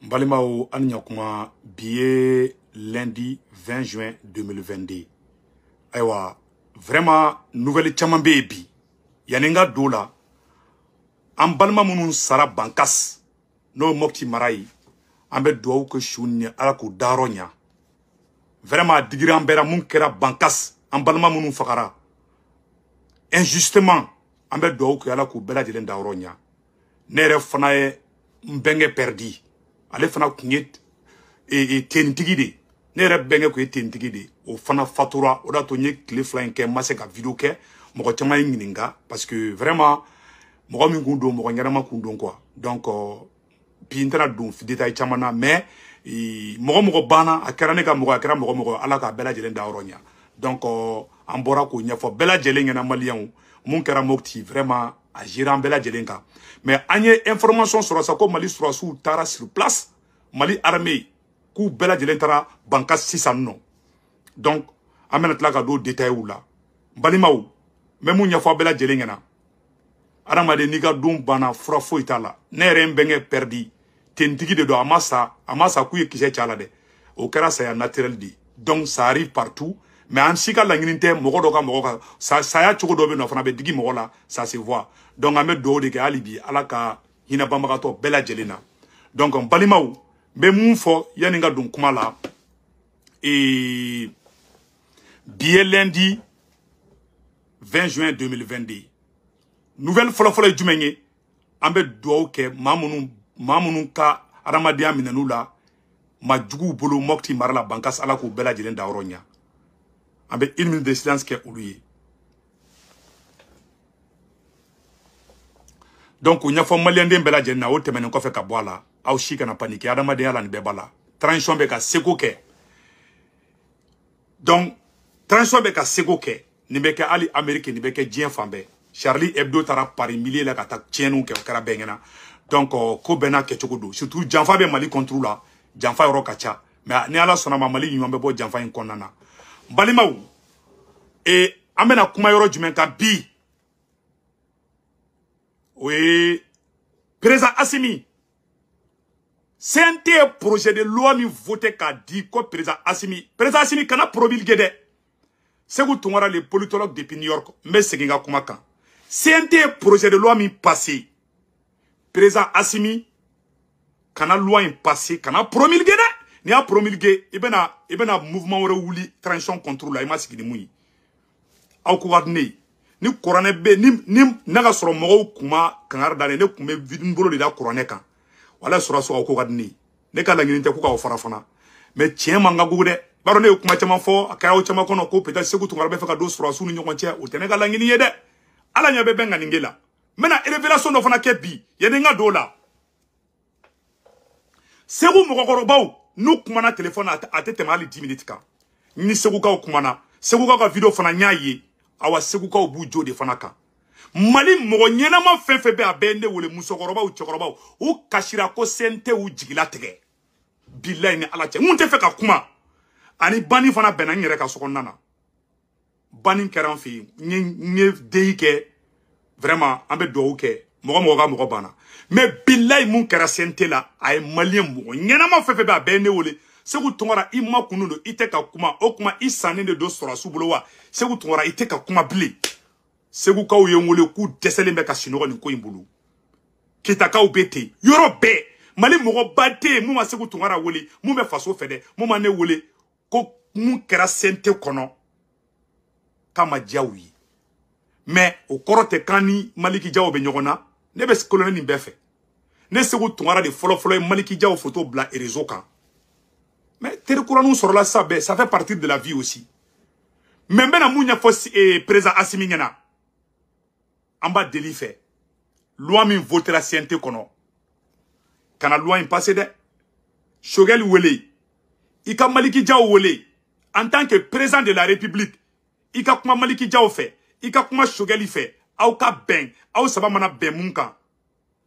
Balimao Anyakuma billet lundi 20 juin 2022. Aywa, vraiment nouvelle chaman baby. Yanenga dola. An balma munun sara bankas. No mokti marai. Ambe doa ke shuni alaku daronya. Vraiment digiri ambera mun kera bankas. An balma munun fakara. Injustement. Ambe doa ke alaku bela jelen daronya. Nere fanaye mbenge perdi. Ale fana kunye tentigi de. Nere benge kuye tentigi de. O fana fatura. O da to nye kile fla nke mase ka video ke. Moko chama yinginga. Parce que vraiment. Moko mi kundo, moko nyarama kundo quoi. Donc, pi intera dun détail chamana. Mais, moko bana. Akera neka moko akera moko alaka bela jelen da oronya. Donc, ambora ko nyafo bela jelen ngena malian. Mon kera mokti vraiment. A gérer bela jelenka. Mais anye information sur ça comme Mali sur sous tara sur place Mali armée ku bela jelentara banka 600 non. Donc amena tlaka do détail ou là. Balimaou même nya fo bela jelengena. Aramade niga dum bana frafo itala. Nere mbenge perdi. Tentigi de do amasa ku yekise chala de. Au kera ça naturel dit. Donc ça arrive partout. Mais en sika la ngininte moko ça ya choko dobe no fana be digi moko la ça se voit. Donc ame do de ke alibi alaka hina bamagato bela jelena. Donc on balimaou be mun fo yaninga dun kuma la et billet lundi 20 juin 2022. Nouvelle folofolo jumenye ambe do ke mamunun ka aramadia minanu la majugu bolo mokti marala bankas alako bela jelenda oronya. Avec 1 minute de silence qui est oublié. Donc, on y a fait malien de bela jenna ou te menen ko fe ka boala au chika na panique adama de ala ni bebala transition be ka seko ke. Donc transition be ka seko ke ni be ka ali Amérique ni be ka dien fambe Charlie Hebdo tara par milliers la ka ta tienu ke kara bengena. Donc ko bena ke chokodo surtout janfa be Mali contrôle la janfa yoro kacha mais ni ala sona Mali nyombe bo janfa in konana. Balimaou et amena kuma yoro jumenka bi oui président Assimi c'est un projet de loi mi voté qu'a dit ko président Assimi kana promulgué de c'est que tu les politologues depuis New York mais c'est kinga kuma kan c'est un projet de loi mi passé président Assimi kana loi in passé kana promulgué de ni a promulgué ibena mouvement wore wuli transition contrôle la imasi di muyi aw ko wadne ni corona be ni naga soro mogo kuma kangar dane ne kume vidin bolo de da corona kan wala soro so aw ko wadne ne kala ngini te ku ka fara fana mais tien manga gude baro ne kuma chama fo akara o chama kono ko peta segu tungar be fa ka do soro su ni nyokon tia o tene kala ngini yede ala nya be benga ningela mena révélation do fana ke bi yede nga do la segu mogo korobaw nous kumana téléphone à tete mali 10 minutes ka ni seguka kumana seguka ka video fana nyaaye awa seguka obujo de fana ka Mali mogo nyena ma fefe be abende wole musokoroba u chokoroba u kashira ko sente u jigila tege billahi ni ala che munte fe ka kuma ani bani fana bena ngere ka sokonnana bani keran fi nye deike vraiment ambe do ke mogo bana mais billahi mun kera sente la ay malien mo nyana ma fefe ba be ne wole segu tongora imma kununo ite ka kuma o kuma isane de do sora subulo wa segu tongora ite ka kuma bile segu ka uye ngole ku desele me ka sinogo ni ko imbulu kita ka ubete yoro be mali mo bate mu ma segu tongora wole mu me faso fede mu ma ne wole ko mun kera sente kono kama jawi mais o korote kani maliki jawo be nyogona ne be kolonel ni befe ne segu tungara de folo maliki jaw photo bla et réseau kan mais tere kuranu sur la ça fait partie de la vie aussi mais bena munya fo président Assimi ngena amba deli fait loi min voter la CNT kono kana loi in passé de Shogel wele ika maliki jaw wele en tant que président de la République ika kuma maliki jaw fait ika kuma Shogel fait au ka ben au sabamana ben munka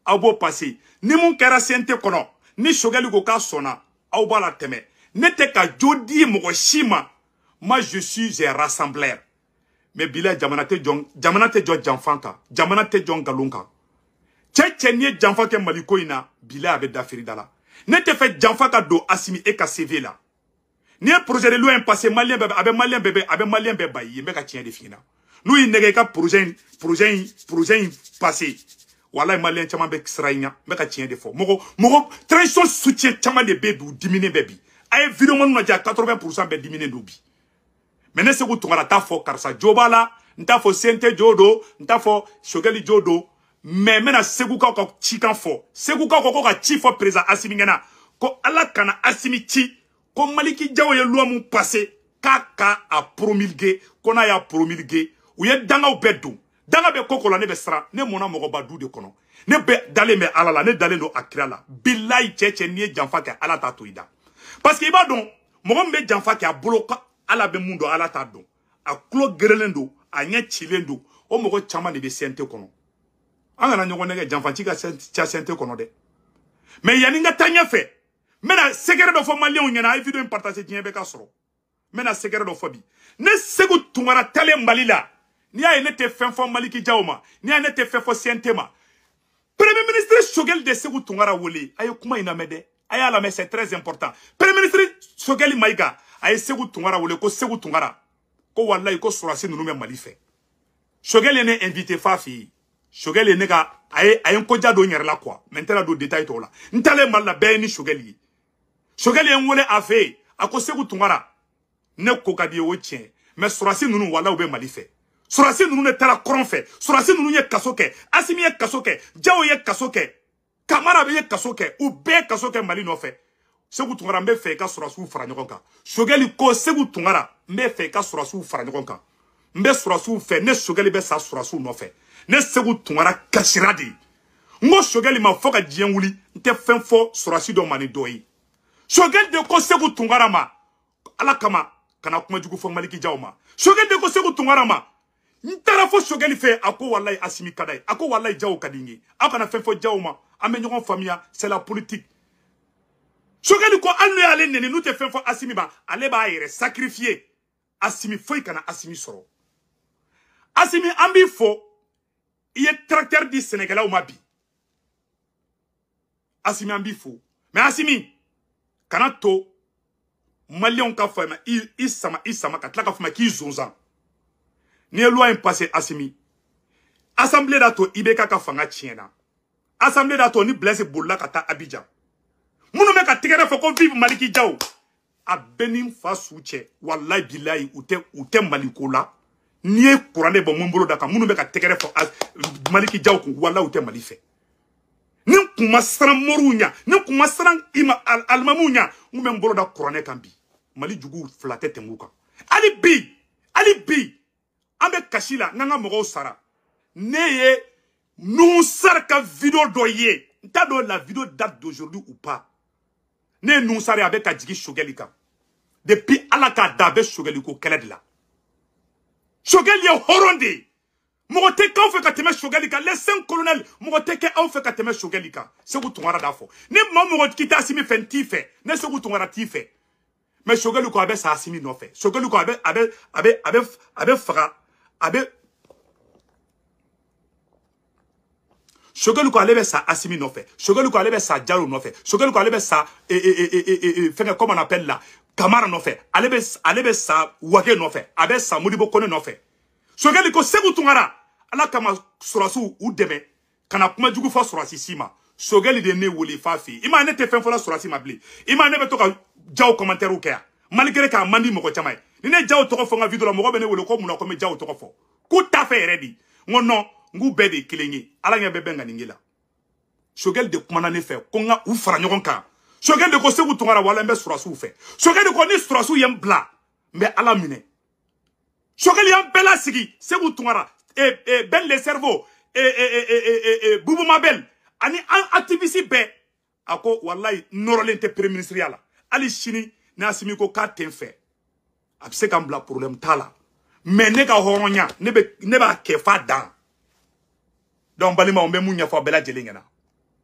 au bo passé ni mun kera sente kono ni Shogel go ka sona au ba la teme nete ka jodi mo shima moi je suis un rassembleur mais bila jamanate jon janfanka jamanate jon galunka tchetchenie janfa ke maliko ina bila abe dafiri dala Ne te fait janfa ka do Assimi et ka CV là. Ni un projet de loi passé malien bébé avec malien bébé bayi me ka tien de fina. Nous il nègre ka projet passé. Wallahi malien chama be sraïna me ka tien de fo. Mogo transition soutien chama de bébé ou diminuer bébé. Ay vidéo mon na 80% be diminuer dobi. Mais ne se ko tongara ta fo karsa jobala, nta fo sente jodo, nta fo shogeli jodo. Mais mena seguka ko chikan fo seguka ko ka chi fo président Assimi ngena ko ala kana Assimi chi ko Maliki Diaw ye loi mu passé kaka a promulgué ko na ya promulgué ou ye danga bedu danga be kokola ne be sra ne mona mogo badu de kono ne be dale me ala la ne dale no akira la billahi cheche ni janfa ka ala ta toida parce que iba don mogo be janfa ka bloka ala be mundo ala ta don a klo gerelendo a nya chilendo o mogo chama ne be sente kono angana nyoko nege janfanti ka sente kono de mais yani nga tanya fe mena segere do fo malien nyana ay video partager tien be ka soro mena segere do fo bi ne segu tungara tale malila ni ay ne te fen fo Maliki Diaw ma ni ay ne te fen fo sente ma premier ministre Shogel de segu tungara wole ay kuma ina mede ay ala mais c'est très important premier ministre Shogel Maïga ay segu tungara wole ko segu tungara ko wallahi ko surasi nunu me Mali fe Shogel ne invité Fafi Shogel est nega ayen ko jado nyere la quoi maintenant do détail to la ntale malla be ni Shogel yi Shogel en wole afe akosegu tungara ne ko kadi o tien mais surasi nunu wala ube Mali fe surasi nunu ne tala kron fe surasi nunu ye kasoke Assimi ye kasoke Diaw ye kasoke Kamara be ye kasoke ou be kasoke Mali no fe segu tungara mbe fe ka surasu fara nyokon kan Shogel ko segu tungara mbe fe ka surasu fara nyokon kan mbe surasu fe ne Shogel be sa surasu no fe ne segu tungara kasiradi ngo Shogel ma foka dien wuli nte fen fo surasi do mani doyi Shogel de ko segu tungara ma ala kama kana kuma jugu fo Maliki Diaw ma Shogel de ko segu tungara ma ntara fo Shogel fe ako wallahi Assimi kadai ako wallahi Diaw kadingi akana fen fo Diaw ma ame nyogon famia c'est la politique Shogel ko alno ale nene nous te fen fo Assimi ba ale ba yere sacrifier Assimi foi kana Assimi soro Assimi ambi fo il est tracteur du Sénégal ou mabi. Assimi ambi fou. Mais Assimi, kanato, Malion ka fama, isama, katlaka fama ki zonzan. Ni loi impasse Assimi. Assemblée dato, ibeka ka fanga tiena. Assemblée dato, ni blesse boula kata Abidjan. Mounou me ka tigere foko vive Maliki Diaw. A benim fa souche, wallahi billahi, ute Malikola. Ni e kurane bon mumbolo daka munu be ka tekere fo Maliki Diaw ku wala ute Mali fe ni kuma sran morunya ni kuma sran ima almamunya ngume mbolo da kurane kambi Mali jugu flatete nguka ali bi ambe kashila nganga mogo sara neye nous sarka vidéo doye nta do la vidéo date d'aujourd'hui ou pas ne nous sara avec adjigi Shogelika depuis alaka dabe Shogeliko keled la Shogel ye horonde mogote ka fait ka teme Shogelika les 5 colonels mogote ka on fait ka teme Shogelika segu tungara dafo ni mogote kita Assimi fenti fe ne segu tungara ti fe mais Shogeliko abe sa Assimi no fe Shogeliko abe fara abe Shogeliko alebe sa Assimi no fe Shogeliko alebe sa Diallo no fe Shogeliko alebe sa comment on appelle là Kamara no fe alebe sa wage no fe abe sa Modibo Kone no fe Shogeliko segu tungara ala kama surasu u deme kana kuma jugu fa surasi sima Shogeli de ne wole fa fi ima ne te fen fola surasi mabli ima ne be to ka Diaw commentaire u ke malgré ka mandi moko chama ni ne Diaw to ko fo nga video la moko be ne wole ko muna ko me Diaw to ko fo ku ta fe ready ngono ngu be de kilenyi ala nya be benga ningila Shogel de kuma na ne fe ko nga u fara nyogon kan Shogel de ko segu tungara wala mbe surasu fe Shogel de ko ni surasu yem bla mbe ala mine Shogel yam bela sigi segu tungara ben le cerveau Boubou Mabel ani activiste be ako wallahi norolente premier ministre yala ali chini na Assimi ko ka tenfe abse kam bla problème tala mais ne ka horonya ne ba kefa dan donc balima on be munya fo bela jelengena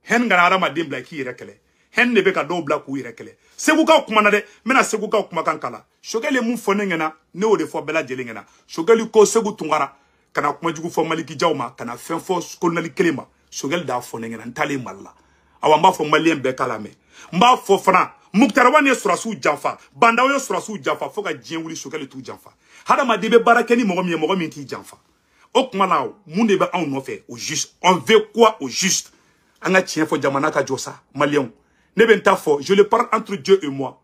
hen ngana arama dimbla ki rekele hen ne be ka do bla ku rekele segu ka kuma na de mena segu ka kuma kan kala Shogel mu fo ngena ne o de fo bela jelengena Shogel ko segu tungara kana kuma jugu fo Maliki Diaw ma kana fen fo kolonel kelema Shogel da fo ngena ntale malla awa mba fo malien be kala me mba fo fana Muktarawan ye surasu janfa bandaw ye surasu janfa fo ka dien wuli sokale tout janfa hada ma debe barakeni mogo mi ti janfa o kuma la mun de be an no fait au juste on veut quoi au juste anga tien fo jamana ka josa malien ne ben ta fo je le parle entre Dieu et moi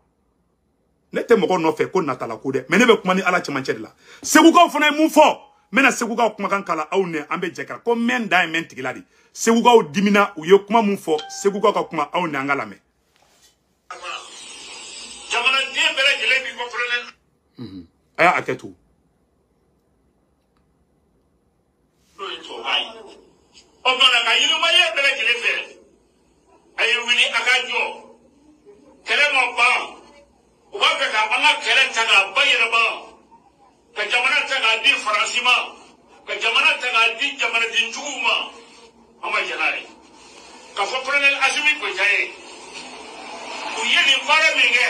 ne te mogo no fait ko natala ko de mais ne be kuma ni ala chamanche de la seguka fo na mun fo mena seguka kuma kan kala aw ne ambe jeka ko men da men tigiladi seguka o dimina u ye kuma mun fo seguka ka kuma aw ne angala me jamana den bɛɛ lajɛlen b'i kɔfɛlen. Aya hakɛ to. N'o ye tubabukan ye. O kumana ka yirimajɛ bɛɛ lajɛlen fɛ a ye wuli a ka jɔ kɛlɛ ma ban u b'a fɛ ka an ka kɛlɛ ta k'a bayɛlɛma ka jamana ta k'a di Faransi ma ka jamana ta k'a di jamanadenjuguw ma an ma jɛn n'a ye ka fɔ Colonel Asimi Goyita ye u ye nin baara min kɛ.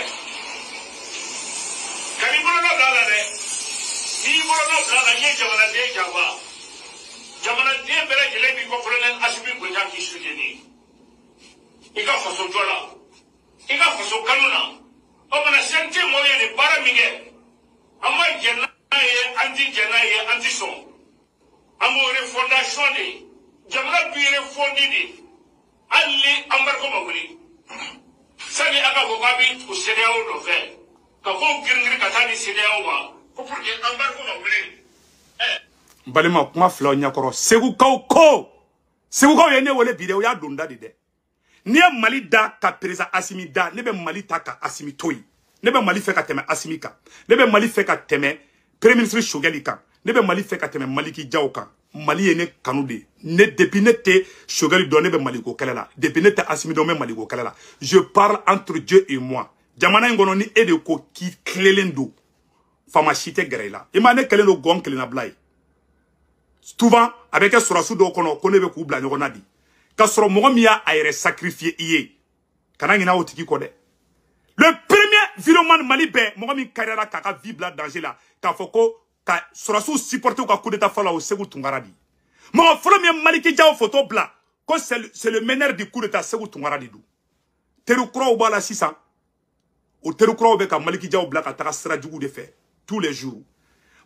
Kani bolono blala de ni bolono blala ye jamana de jawa jamana de bere jele bi ko Colonel Asimi Goyita ki sujeni ika faso jola ika faso kanuna o mana sente moye ni bara minge amma jenna ye anti son amore fondation de jamana bi refondi de alli ambarko mabuli sani aka ko babi ko CEDEAO do fe ka ko girngiri ka tani CEDEAO wa ko pour que embargo ma wuli balima kuma fla nyakoro segukaw ye ne wole bideo ya donda de ni e Mali da ka président Assimi da ne be Mali ta ka Assimi toyi ne be Mali fe ka teme Assimi ka ne be Mali fe ka teme premier ministre Choguel ka ne be Mali fe ka teme Maliki Diaw ka Mali ye ne kanu de ne depuis ne te Choguel do ne be Mali ko kelela depuis ne te Assimi do me Mali ko kelela je parle entre Dieu et moi jamana ngono ni ede ko ki klelendo fama chite grela imane kelelo gon kelena blay souvent avec un surasu do kono ko ne be ku bla nyogona di ka soro mogo mi ya ayere sacrifier iye kana ngina otiki ko de le premier virement Mali be mogo mi carrière ka vibla danger la ka foko ka surasu supporter ka coup d'état fala o Sékou Tounkara di mogo folo mi Maliki Diaw photo bla ko c'est le meneur du coup d'état Sékou Tounkara di do teru kro bala 600 o teru kro be ka Maliki Diaw bla ka taka sira jugu de fait tous les jours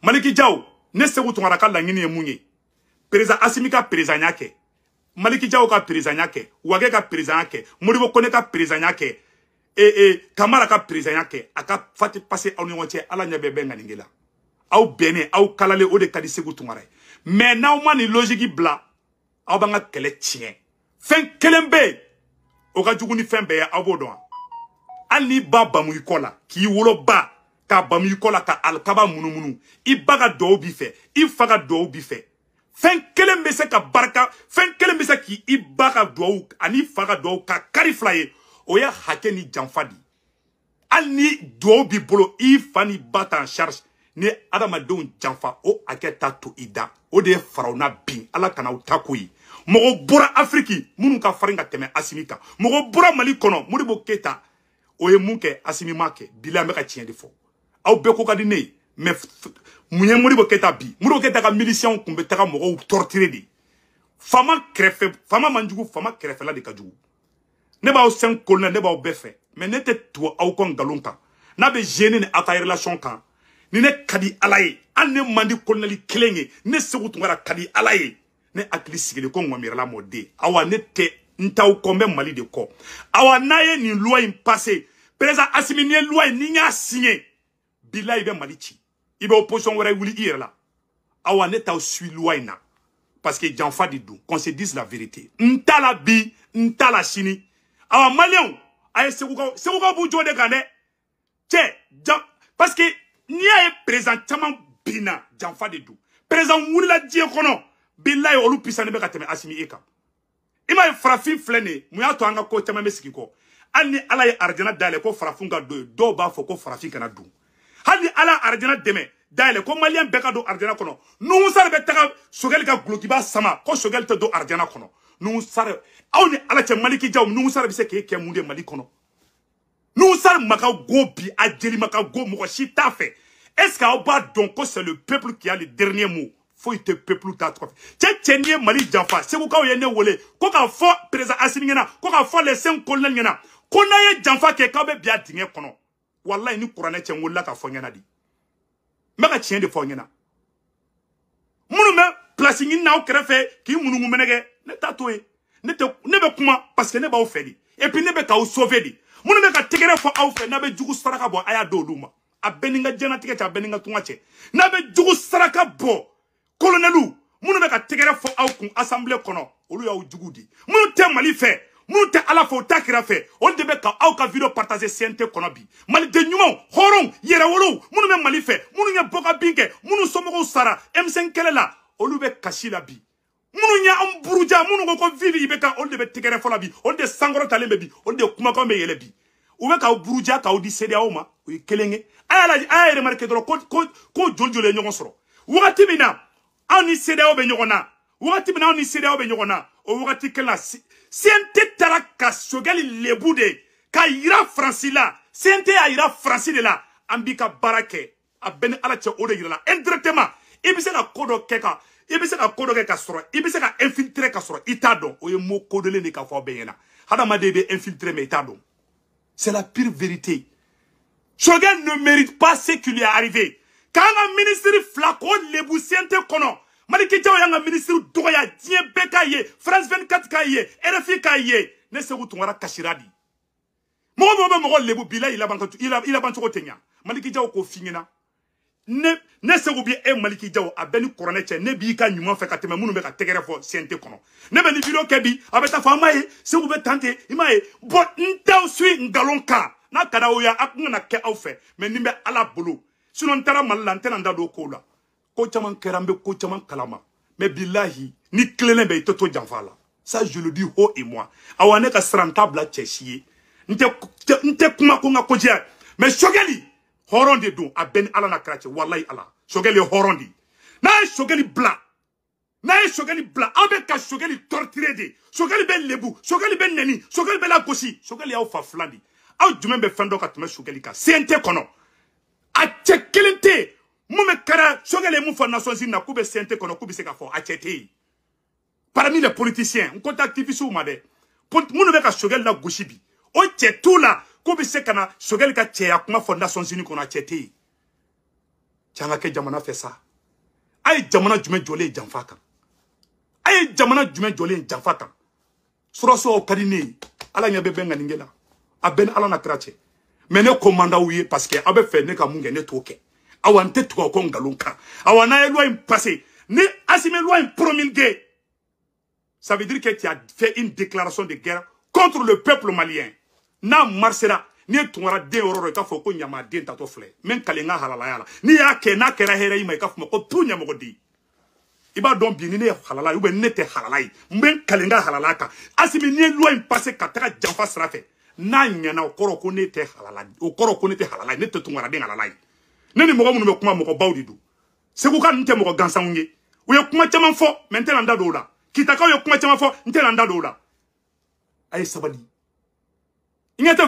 Maliki Diaw ne Sékou Tounkara ka la ngini munye président Assimi ka président nyake Maliki Diaw ka président nyake Wage ka président nyake Modibo Kone ka président nyake Kamara ka président nyake aka fati passer aw ni wonche ala nyabe be nganingela aw bene aw kalale o de kadi Sékou Tounkara mais naw mani logique bla aw banga kele tien fen kelembe o ka juguni fen be aw bodon ali ba bamu ikola ki wolo ba ka bamu ikola ka alkaba munumunu I baga do bi fe I faga do bi fe fen kelembe se ka barka fen kelembe se ki I baga do ani faga do ka kariflaye o ya hake ni janfadi ali do bi bolo I fani bata en charge ne adama don janfa o aketa to ida o de farauna bin ala kana utakoyi mogo bora Afriki munu ka faringa teme Assimi ka mogo bora Mali kono Modibo Keita o ye munke Assimi make bila me ka tien de fo aw be ko kadi ne mais munye Modibo Keita bi Modibo Keita ka miliciens kumbe taka mogo torturer di fama krefe fama manjugu fama krefe la de kajugu ne ba o sen colonel ne ba o befe mais ne te to aw kon galonka na be gêner ne ata relation kan ni ne kadi alaye an ne mandi colonel kelenge ne Sékou Tounkara kadi alaye ne akili sigile ko ngomira la mode awa ne te ntaw kombe Mali de ko awa naye ni loi passé président Assimi ni loi ni nya signé billahi be Mali ci ibe opposition wara wuli irla awa ne taw suit loi na parce que janfa di do qu'on se dise la vérité ntala bi ntala chini awa malien ay Sékou bu jode gane che parce que ni ay président taman bina janfa di do président wuli la die kono billahi olu pisane be ka teme Assimi eka ima farafin flene mu ya to anga ko teme mesiki ko ani ala ye arjana dale ko farafin ga do ba fo ko farafin kana du hadi ala arjana deme dale ko malien be ka do arjana kono nu sar be taga Choguel ka gloki ba sama ko Choguel te do arjana kono nu sar awni ala che Maliki Diaw nu sar be se ke munde Mali kono nu sar maka gobi ajeli maka go mo shi ta fait est-ce que au bas donc c'est le peuple qui a le dernier mot faut te peuple ta trop tchétchénie Mali janfa c'est pourquoi y a ne wolé ko ka fo président Assimi ngena ko ka fo les 5 colonels ngena ko na ye janfa ke ka be bia dinge kono wallahi ni qur'ane tchen wolla ka fo ngena di maka tchen de fo ngena munu me place ngina o krefe ki munu ngumenege ne tatoé ne be kuma parce que ne ba o fedi et puis ne be ka o sauver di munu be ka tegere fo au fe na be jugu saraka bo aya do luma a beninga jena tike cha beninga tungache na be jugu saraka bo colonelu munu be ka tegere fo au kun assemblée kono olu ya o jugu di munu te Mali fe munu te ala fo takira fe on de be ka au ka video partager CNT kono bi Mali de nyumo horon yere wolo munu be Mali fe munu nya boka binke munu somogo sara M5 kelela olu be kashila bi munu nya amburuja munu ko vivi ibeka on de be tegere fo la bi on de sangoro talembe bi on de kuma ko me yele bi ou ka buruja ka odi cédé o ma o kelenge ay remarqué dro ko joljole ñogon soro wakati bina ani cédé o be ñogona wakati bina ani cédé o be ñogona o wakati kala CNT taraka sogali lebude ka ira francila CNT a ira francile la ambika barake a ben ala che o de ira indirectement ibise ka kodo keka ibise ka kodo keka soro ibise ka infiltrer ka soro itado o ye mo kodele ni ka fo be yena hada ma de be infiltrer me itado. C'est la pire vérité. Choguel ne mérite pas ce qui lui est arrivé. Quand un ministre Flacon, les boussientes kono, Maliki Diaw yanga ministre Doya, Dien Bekaye, France 24 Kaye, RFI Kaye, ne se routouara Kashiradi. Mo lebu bila il a bantu otenya. Maliki Diaw ko fingena. Ne se roubie e Maliki Diaw a beni koroneche ne bi ka nyuma fe ka teme munu be ka tegere fo CNT kono. Ne be ni video kebi abeta fa maye se roubie tante imaye bo ntaw sui ngalonka na kada oya akuna ke awfe mais nimbe ala bolo sinon tara malante nda do ko la ko chaman kerambe ko chaman kalama mais billahi ni klelen be toto janfala ça je le dis haut et moi awane ka srantable tchechie nte kuma ko nga koja mais Chogueli horondi do a ben ala na krache wallahi ala Chogueli horondi na Chogueli bla abe ka Chogueli torturé de Chogueli ben lebu Chogueli ben neni Chogueli ben la gosi Chogueli a fa flandi aw jumen be fendo ka tme Chogueli ka CNT kono a chekelente mume kara Chogueli mu fa Nations Unies na kube CNT kono kube se ka fo a chete parmi les politiciens on contacte bisu made munu be ka Chogueli na gosi bi o chetou la kube se kana Chogueli ka che ya kuma fo Nations Unies kono a chete changa ke jamana fait ça ay jamana jumen jole janfaka ay jamana jumen jole janfaka suraso o kadine ala nya be benga ningela aben ala na krache mais ne commanda ouye parce que abe fait ne ka munge ne toke awante to ko ngalunka awana loi passé ne Assimi loi promulguée ça veut dire que tu as fait une déclaration de guerre contre le peuple malien na marsera ni tungara de ororo ka fo ko nyama de tato fle men kalenga halala yala ni ya ke na kera here ima ka fo ko tu nyama godi iba don bi ni ne halala ube nete halala men kalenga halala ka Assimi ni loi passé ka taka janfa srafe na nyana okoro ko nete halala okoro ko nete halala nete tungara de halala neni mogo munu be kuma mogo bawdi du segu ka nte mogo gansanunge o ye kuma chama fo maintenant nda do la kitaka o ye kuma chama fo nte nda do la ay sabali.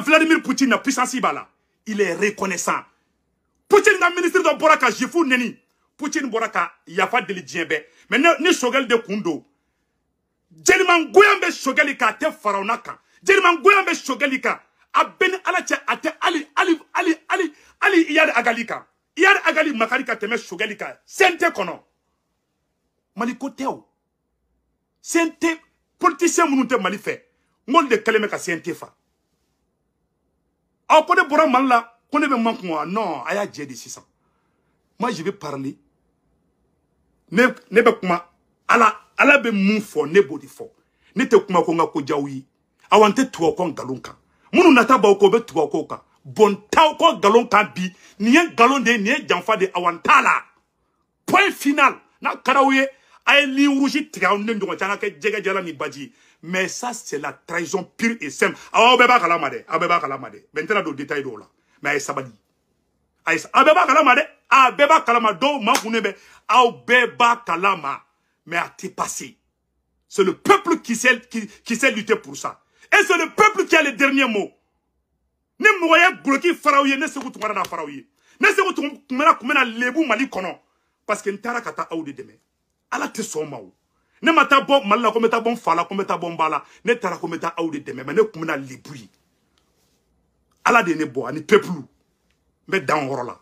Vladimir Poutine na puissance bala. Il est reconnaissant. Poutine na ministre de Boraka Jifu neni. Poutine Boraka yafa deli djembe. Mais ne Choguel de Kundo. Jeliman Goyambe Choguelika te faraonaka. Jeliman Goyambe Choguelika. A ben alache ate ali iyad agalika. Iyad agali makarika teme Choguelika. Sente kono. Maliko teo. Sente politicien munute malife. Ngol de kaleme ka sente fa. Ah, quand on mal là, quand on manque moi, non, aya j'ai 600. Moi, je vais parler. Ne be kuma ala be mun fo ne body fo. Ne te kuma ko nga ko jawi. Awante tuwa ko galonka. Munu nata ba ko be tuwa ko ka. Bon taw ko galonka bi, ni en galon de ni janfa de awantala. Point final. Na karaouye ay li rougi tiga on ndo changa ke jega jala ni baji. Mais ça, c'est la trahison pure et simple. Ah, beba kalamade. Abeba kalamade. Maintenant, do détail do là. Mais sabadi. Abeba kalamade. Abeba kalamade. Do ma kunebe. Abeba kalama. Mais à t'es passé. C'est le peuple qui sait lutter pour ça. Et c'est le peuple qui a le dernier mot. Ne moya bloqué faraouye. Ne se vous na faraouye. Ne se vous kumena lebu mali kono. Parce que n'tara kata aou de demain. ala te soma o ne mata bon malla ko meta bon fala ko meta bon bala ne tara ko meta awde deme mais ne kumna libui ala de ne bo ani peuple me dan horola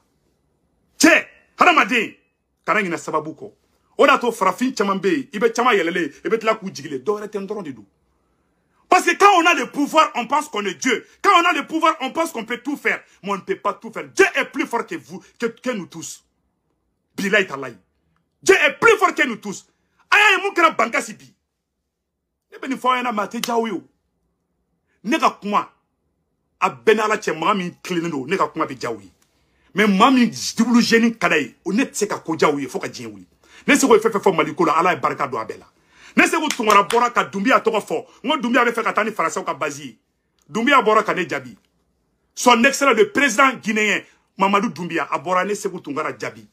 che hadamade kana ngina sababu ko oda to farafin chamambe ibe chama yelele ibe tla ku jigile do rete ndron de do. Parce que quand on a le pouvoir, on pense qu'on est Dieu. Quand on a le pouvoir, on pense qu'on peut tout faire. Mais on ne peut pas tout faire. Dieu est plus fort que vous, que nous tous. Bilay talay. Dieu est plus fort que nous tous. Aya mukera banka sibi. Ne beni foyena mate jawiyo. Nega kuma a benala che mami cleano, nega kuma be jawi. Mais mami dibulu jeni kadai, o net se ka ko jawi, faut ka djenwi. Ne se ko fe maliko la ala baraka do abela. Ne se ko tungora bora ka Doumbia toko fo. Ngo Doumbia be fe ka tani français ka bazi. Doumbia bora ka ne jabi. Son excellent le président guinéen Mamadou Doumbia a bora ne se ko tungora jabi.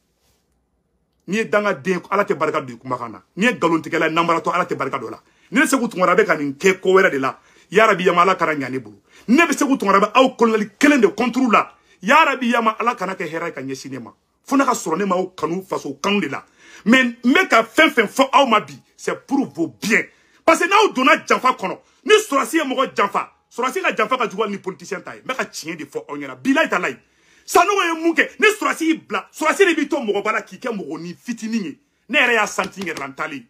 Ni danga den ala te baraka do kumakana. Ni galontikela nambarato ala te baraka do la. Ni se ko tungora be ka nin ke ko wera de la. Ya Rabbi yama ala karanya ne bulu. Ne be se ko tungora be aw koloneli kelen de contrôle la. Ya Rabbi yama ala kana ke hera ka nyesinema. Fona ka soro ne ma o kanu faso kanu de la. Mais ka fin fo aw ma bi. C'est pour vos biens. Parce que nous donnons Janfa kono. Ni sorasi mo Janfa. Sorasi ka Janfa ka juwa ni politicien taille. Mais ka tien de fo onyana. Bilay talay. Ça no ye munke. Ni sorasi bla. Sorasi de bito mo bala ki ke mo ni fitini. Ne re ya santi ngerantali.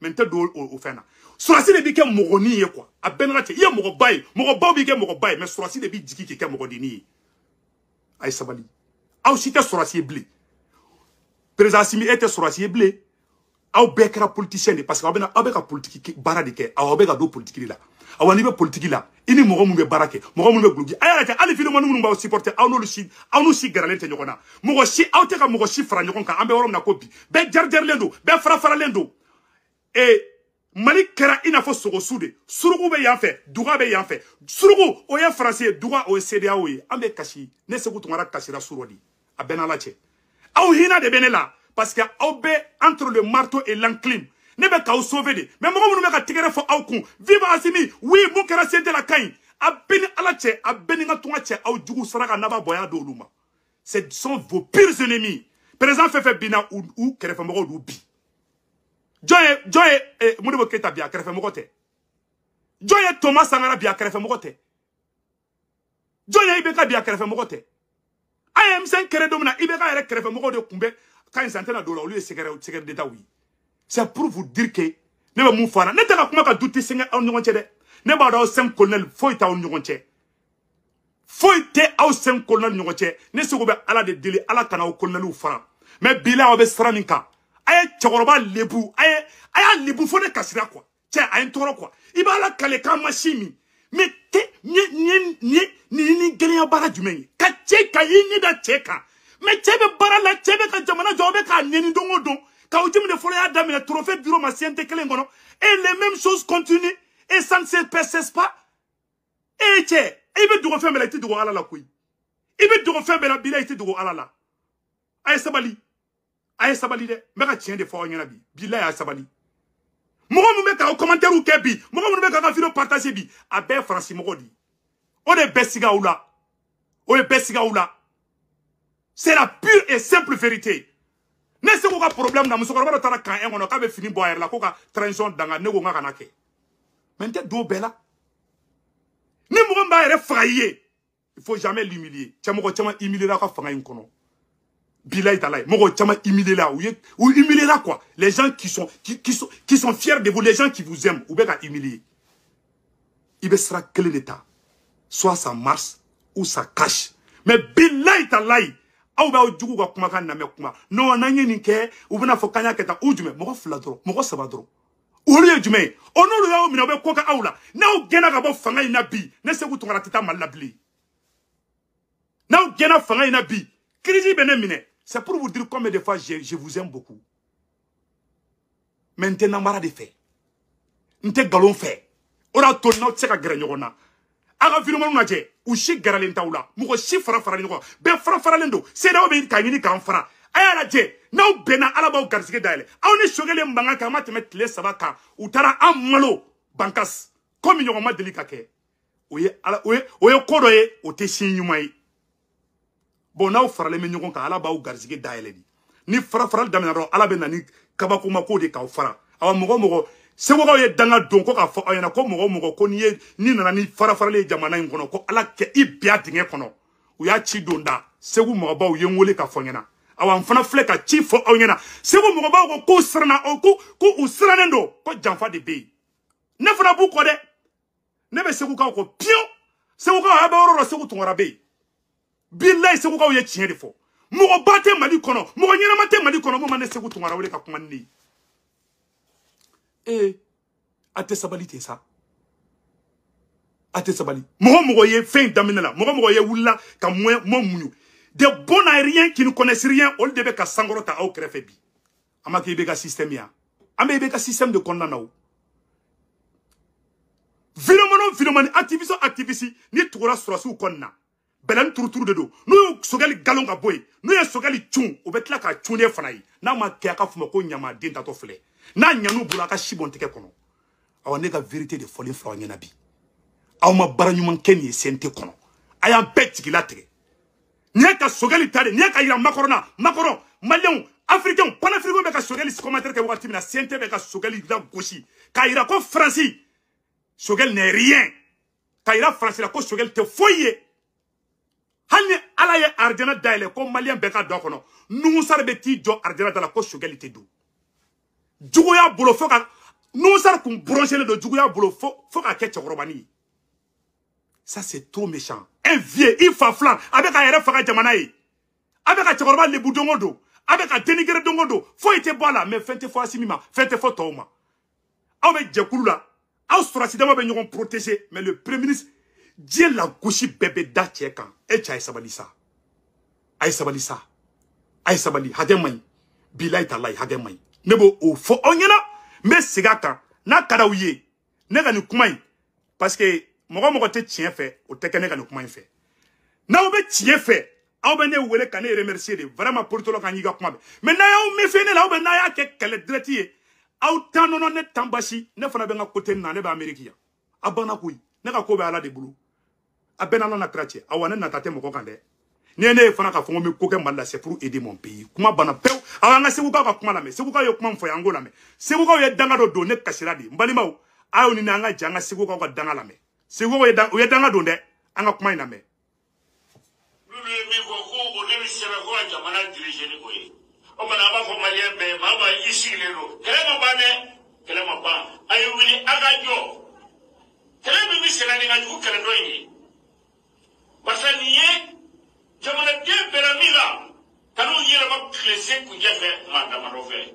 Mente do o fena. Sorasi de bi ke mo ni ye quoi. A benra te ye mo bay. Mo ba bi ke mo bay. Mais sorasi de bi diki ki ke mo dini. Ay sabali. Aw site sorasi blé. Président Simi était sorasi blé. Aw bekra politicien parce que aw be ka politique bara de ke aw be ka do politique la aw ni be politique la ini mogo mu be barake mogo mu be glugi ayala ta ali film manu ba supporter aw no si garalen te nyokona mogo si aw te ka mogo si fra nyokon ka ambe worom na kopi be jarjar lendo be fra lendo e mali kera ina fo sogo sude surugu be yanfe duga be yanfe surugu o ye français duga o CDAO yi ambe kashi ne se ku tungara kashira surodi abenala che aw hina de benela. Parce que entre le marteau et l'enclume, ne be ka sauver de. Mais moi ne be ka tigere fo aw kun. Vive Assimi, oui, mon kera de la caille. A beni alache, a beni ngatunga che aw jugu saraka naba boya do luma. Ce sont vos pires ennemis. Président Fefe Bina ou kerefe mogo du bi. Joye Modibo Keita bia kerefe mogo te. Joye Thomas Sangara bia kerefe mogo te. Joye Ibeka bia kerefe mogo te. Ayem sen kere domina Ibeka ere kerefe mogo de kumbe. Quand ils s'entendent à dollar, lui, c'est d'État, oui. C'est pour vous dire que, ne va mou fana, ne t'as pas douter, c'est un numéro de ne va pas 5 colonels, faut être un numéro de faut être 5 colonels numéro de ne se gobe à la de délai, à la cana au colonel ou fara. Mais Bila obe Sraninka, aye, Tchoroba Lebu, aye, Lebu, faut ne casser quoi. Tiens, aye, toro quoi. Il va la caleka machimi. Mais ni gagné bara du meni. Kacheka, ni da cheka. Mais tchebe barala tchebe ka jamana jobe ka neni dongo don ka ujimi de folo ya damina trophée bureau ma siente kelengono et les mêmes choses continuent et ça ne se persiste pas et tche ibe dugo fembe la iti dugo ala la kuy ibe dugo fembe la bila iti dugo ala la ay sabali de meka tien de fo nyana bi bila ya sabali mo mo meka commentaire ou kebi mo mo meka ka vidéo partager bi abe franci mo di o de besiga ula c'est la pure et simple vérité. Ne se ko ka problème na muso ko ba tara kan en ono ka be fini boyer la ko ka transition danga ne ko ngaka nake. Mente do bela. Ni mo mba ere frayer. Il faut jamais l'humilier. Chamo ko chama humilier la ka fanga inkono. Bilay talay. Mo ko chama humilier la ou humilier la quoi. Les gens qui sont fiers de vous, les gens qui vous aiment ou be ka humilier. Il sera quel état. Soit ça marche ou ça cache. Mais bilay talay. Aw ba jugu ga kuma kan na me kuma no nanye ni ke u bina fo kanya keta ujume mo fla dro mo saba dro o le jume ono lo ya o mina be ko ka awla na o gena ga bo fanga ina bi ne se ku tungara tita malabli na o gena fanga ina bi kriji bene mine c'est pour vous dire combien de fois je vous aime beaucoup maintenant mara de fait nte galon fait ora to na o tseka gere nyogona aga film na je u shi garalen tawla mugo shi fara ni ko be fara lendo se dawo be ka ngini kan fara ayala je naw bena alaba u garsige daile aw ni shogele mbanga ka mateme tele sabaka utara amalo bankas komi nyogo ma delika ke oye kodo ye o te shin nyumai bon naw fara le me nyogo ka alaba u garsige daile ni fara damina ro ala be nani kabakuma ko de ka fara awa mogo Seguka ye danga don ko ka fo ayana ko mogo ko ni nana ni farale jamana in kono ko ala ke i bia dinge kono u ya ci donda segu mogo ba u ye ngole ka fo nyana awa mfana fle ka ci fo ayana segu mogo ba ko srana ko usrana ndo ko janfa de be ne fana bu ko de ne be Seguka ko pio Seguka ha ba ro segu tungara be billahi Seguka ye cien de fo mogo ba te mali kono mogo nyana ma te mali kono mo man segu tungara wele ka kuma ni ate sabali te sa ate sabali mogo ye fin daminela mogo ye wula ka mo munyu de bon aérien qui ne connaissent rien on debe ka sangorota au krefe bi amaki be ka système ya ambe be ka système de condamna o Vilomoni activiste ni tukura surasu konna belan turuturu de do no sogali galon ka boy no ye sogali tchun o betla ka tchune fanayi na ma ke aka fuma ko nyama den tato fle na nyanu bula ka shibon teke kono awa ne ka vérité de folie fra nyana bi aw ma baranyuman kenni sente kono aya betti la tege ne ka sogali tade ne ka ira makorona malien africain panafricain be ka sogali commentaire ke wakati na sente be ka sogali la gauche ka ira ko français sogali n'est rien ka ira français la ko sogali te foyer halni ala ye arjana daile ko malien be ka do kono nu sar be ti jo arjana dala ko sogali te do jugoya bolo foka nous ça qu'on brancher de jugoya bolo foka ke chorobani ça c'est trop méchant un vieux il fa flan avec un ref faka jamana yi avec un choroba le budongodo avec un dénigrer dongodo faut été bola mais fente fois simima fente fois toma avec jekulula austrasidama be ñon protéger mais le premier ministre Dieu la gauche bébé datiekan e cha isabalisa ay sabali hademay bilay talay hademay nebo o fo onyana me sigaka na kadawiye ne ga ni kumai parce que mogo te tien fait o te kene ga ni kumai fait na o be tien fait aw be ne wele kan remercier de vraiment politolo kan yiga kuma mais na yaw me fe ne la o be na ya ke kele dretier aw tanono ne tambashi ne fana be nga côté na ne ba amerikia abana kuyi ne ka ko be ala de bulu abena na trache awane na tate mogo kande nene fana ka fongo me ko ke malla c'est pour aider mon pays kuma bana pew awanga Seguka ka kuma la me Seguka yo kuma mfo yango la me Seguka yo danga do ne kasira di mbalimaw ayo ni nanga janga Seguka ka danga la me Seguka yo danga do de anga kuma ina me lulu mi ko ko de mi sera ko jamana dirige ni ko yi o mana ba fo malien be ma ba isi le ro kele ma ba ayo wini aga jo kele mi sera ni ga ju kele do yi parce que ni jamana de beramila kanu yira ba klese ku jefe madama do fe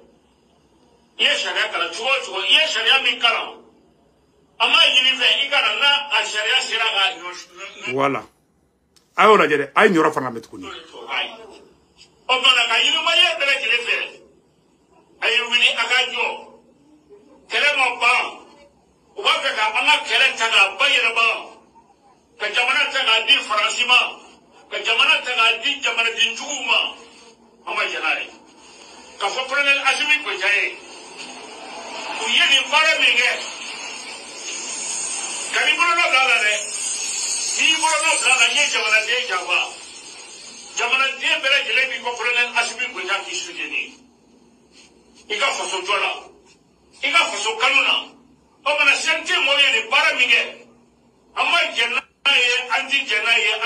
ye sharia kala chuo ye sharia mi kala ama yiri fe ikana na a sharia sira ga voilà ayo la jere ay nyoro fana metkuni o bana ka yiri ma ye bele kele fe ay wini agajo kele mo ba o ba fe ka anga kele taga bayira ba ka jamana taga di farasima ka jamana taga di jamana di njuma ama janare ka fo colonel Assimi Goïta u yeli fara minge kani bolo no dala de ni bolo no dala ye jamana de jawa jamana de bere jele bi ko colonel Assimi Goïta ki sujeni iga faso jola iga faso kanuna o mana sente moye ni fara minge ama janare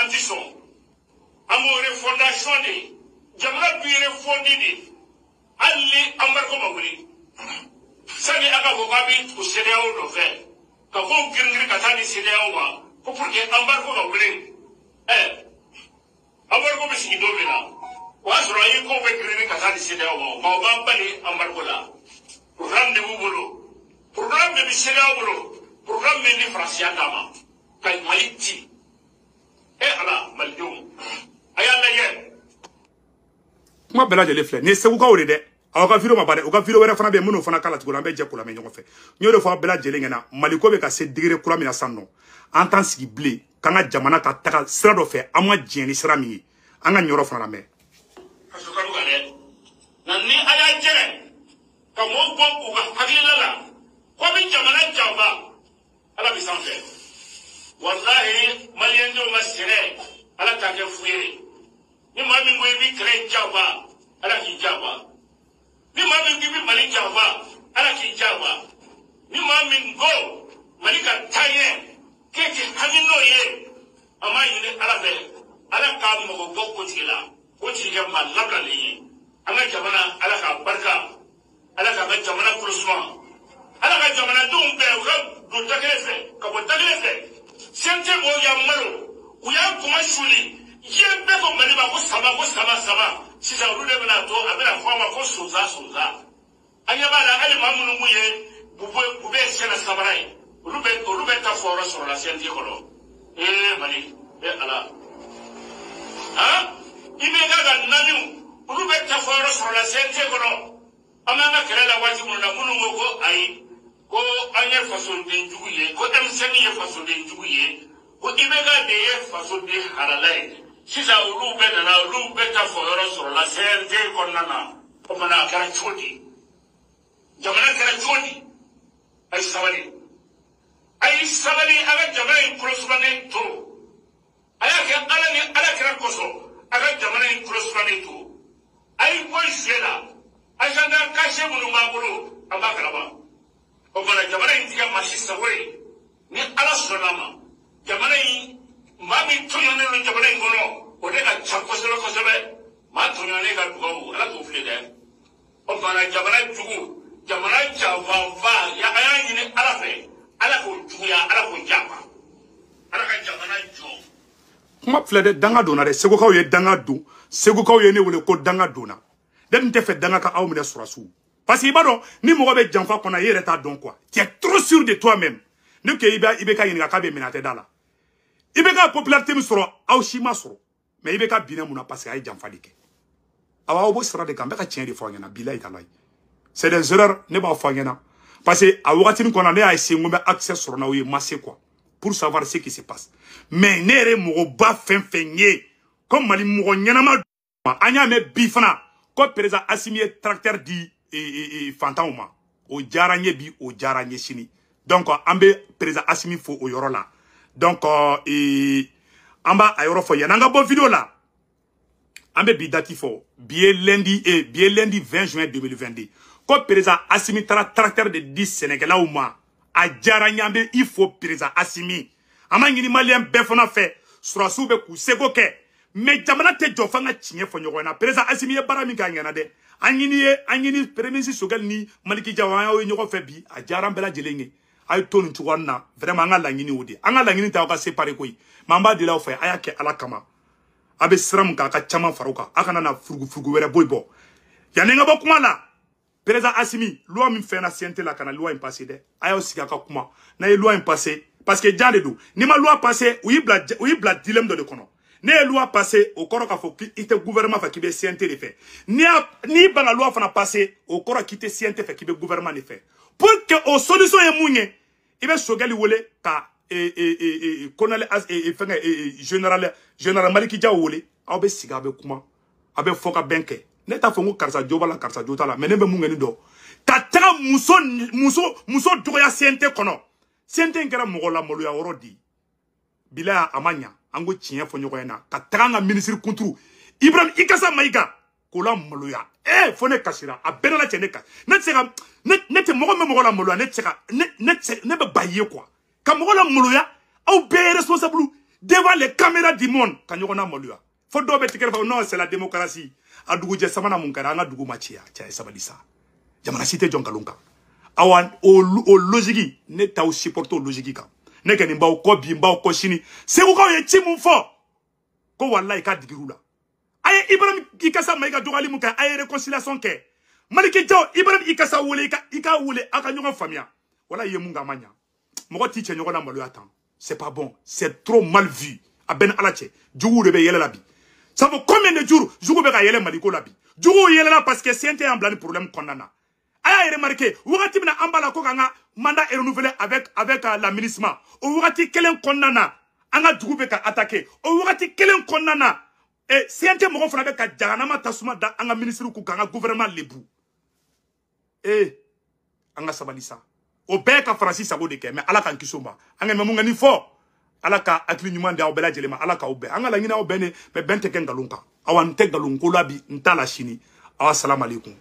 anti son amore fondation de jamana bire fondi de alli ambarko mawuli sani aga ko babi ko CEDEAO do fe ka ko girngir ka tani CEDEAO wa ko pour que ambarko mawuli ambarko bi sigi do bela wa sura yi ko be girngir ka tani CEDEAO wa ma ba bali ambarko la programme de bolo programme de CEDEAO bolo programme ni francia dama kay maliti ala maldum ayalla ye kuma bela jele fle ni Seguka o de awaka video ma bare o ka video were fana be muno fana kala tugura be je kula me nyoko fe nyoro fa bela jele ngena maliko be ka se digre kula mina sanno en tant sigi blé kanga jamana ka taka sira do fe amwa jeni sira mi anga nyoro fana me asukaru gale nanni aya jere ka mo bon ko ka hakila la ko bi jamana jamba ala bi sanfe wallahi malien do masire ala ta ke fuere ni mami ngoy bi kre jamba ala ki jamba ni ma min gibi mali java ala ki java ni ma min go mali ka taye ke ki hamino ye ama yini ala be ala ka mo go ko tila ko tila ma labla le anga jamana ala ka barka ala ka jamana kurusma ala ka jamana dum be ga do tagrese ka bo tagrese sente mo ya malo u ya kuma shuli ye be ko mali ba ko sama sisa ulu de bena to abena fama ko suza anya bala ali mamunu muye bube sena sabarai ulu be ta foro sur la sente ko mali ala ha ibe ga nanu ulu be ta foro sur la sente ko amana kala la wati mun na munu ko ai ko anya fason de juguye ko emseni ye fason de juguye ko ibe ga de ye fason de haralai sisa ulu be ta foro sur la sente ko nana o mana kara chodi jamana kara chodi ay sabali aga jamana crossmane to aya ke ala kara koso aga jamana crossmane to ay boy sela ajanda kashe munu magulu ambakara ba o mana jamana intiga mashisa we ni ala sonama jamana mami tunyone no jamana ngono o de ka chakoselo kosebe ma tunyone ga dugo ala to flede o mana jamana jugu jamana java ya aya ni ala fe ala ko juya ala ko japa ala ka jamana jo kuma flede danga dona de sego kaw ye danga do sego kaw ye ne wole ko danga dona den te fe danga ka awmine surasu parce que bado ni mo be janfa kona yere ta don quoi tu es trop sûr de toi-même ne ke ibe ka yinga ka be minate dala ibe ka popularité mi soro aw shima soro mais ibe ka bina muna parce que ay janfa dike awa obo sera de kamba ka tien de fo ngena bilahi talay c'est des erreurs ne ba fo ngena parce que a wakati ni kona ne ay se ngombe accès soro na oye masse quoi pour savoir ce qui se passe mais nere mo ba fenfenye comme mali mo nyana ma anya me bifana ko président Assimi tracteur di fantama o jaranye bi o jaranye sini donc ambe président Assimi fo o yoro la donc amba ayoro fo yananga bo vidéo la ambe bi dati fo bien lundi 20 juin 2022 ko président Assimi tracteur de 10 sénégalais ou ma a jaranye ambe il faut président Assimi ama ngini malien befona fait surasu be ku sego ke mais jamana te jo fanga chinye fo nyogona président Assimi e barami ga ngana de angini premier ministre Sogal ni Maliki Jawa o nyogo fe bi a jaram bela jelenge ay tonu chugonna vraiment nga la ngini odi anga la ngini ta ka séparer koy mamba de la fe ayake ala kama abe sram ka chama faruka akana na furugu were boybo yanenga bokuma la président Assimi loi mi fait na siente la kana loi impasser de ayo sika ka kuma na loi impasser parce que jande do ni ma loi passer oui bla dilemme de kono ne loi passé au koro ka fo ite gouvernement fa kibe CNT de fait ni banga loi fa na passé au koro kite CNT fa kibe gouvernement de fait pour que au solution e munye ibe Sogali wole ka colonel général Maliki Dia wole abe siga abe kuma abe foka benke ne ta fongo karsa joba la karsa jota la mais ne be mungeni do ta tara muso doya CNT kono CNT ngara mogola molu ya orodi bila amanya ango chien fo nyoko na ka tanga ministre kuntru Ibrahim Ikasa Maiga kola moloya fone kasira a benala cheneka ne te mogo me mogo la moloya ne be baye quoi ka mogo la moloya au be responsable devant les caméras du monde ka nyoko na moloya fo do be tikere fa non c'est la démocratie adugu je samana munkara nga dugu machia cha sabalisa jamana cité jonkalunka awan o logique ne ta o supporter o logique ka ne ke nimba ko bi mba ko shini se ko ye timu fo ko wallahi ka digirula ay Ibrahim Ikasa Maiga dogali muka ay réconciliation ke Maliki Dia Ibrahim Ikasa wole ika wole aka nyonga famia wala ye munga manya moko ti che nyoko na malu atan c'est pas bon c'est trop mal vu a ben alache jugu de be yele labi ça fait combien de jours jugu be ka yele maliko labi jugu yele la parce que c'est un blani problème konnana aya remarqué wakati bina ambala ko kanga mandat est renouvelé avec la ministre o wakati kelen konnana anga jugu be ka attaquer o wakati kelen konnana et CNT mo fana be ka jahanama tasuma da anga ministre ku kanga gouvernement lebu anga sabalisa o be ka Francis Sago de ke mais ala kan kisomba anga mamunga ni fo ala ka akli nyuma nda o bela jelema ala ka o be anga la ngina o bene me bente ken galunka awan te galunko labi ntala shini assalamu alaikum